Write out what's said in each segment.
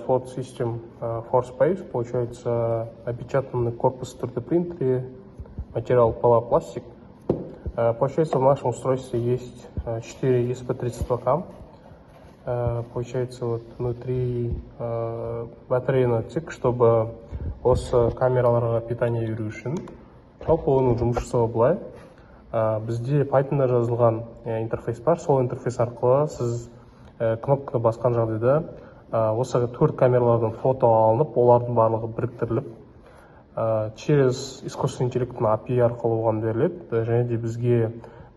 Ford System Force Space, получается опечатанный корпус 3D принтере, материал полипластик. Получается, в нашем устройстве есть 4 ESP32K. Получается, вот внутри батареяны тек, чтобы осы камераларға питание беру үшін. Жалпы оның жұмыс жасауы былай. Бізде Python'да жазылған интерфейс бар. Сол интерфейс арқылы сіз кнопканы басқан жағдайда осы 4 камералардан фото алынып, олардың барлығы біріктіріліп, через искусственный интеллекттің API арқылы оған беріледі, және де бізге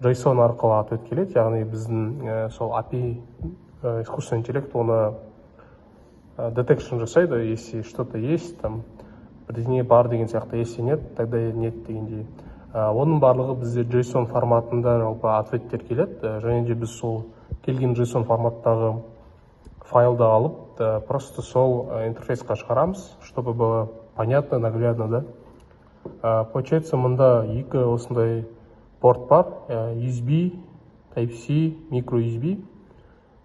JSON арқылы атып келеді, яғни біздің сол API искусственный интеллект оны detection жасайды, если что-то есть, там бірдеңе бар деген сияқты, если нет, тогда нет дегендей. Оның барлығы бізде JSON форматында жалпы ответтер келеді, және де біз сол келген JSON форматтағы файлды алып, просто сол интерфейсқа шығарамыз, чтобы было понятно, наглядно, да. Получается, мында екі осындай порт бар, USB, Type-C, micro USB.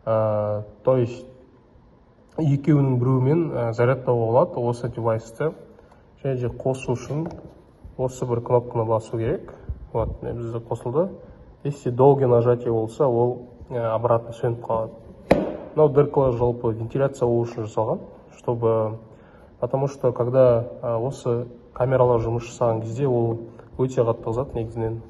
То есть екеуінің біреуімен зарядтауға болады осы девайсты. Және де қосу үшін осы бір кнопканы басу керек. Вот, бізде қосылды. Если долгое нажатие болса, ол обратно сөніп қалады. Но дыркалар жалпы вентиляция болу үшін жасалған, чтобы, потому что когда осы камералар жұмыс жасаған кезде ол өте қатты қызады негізінен.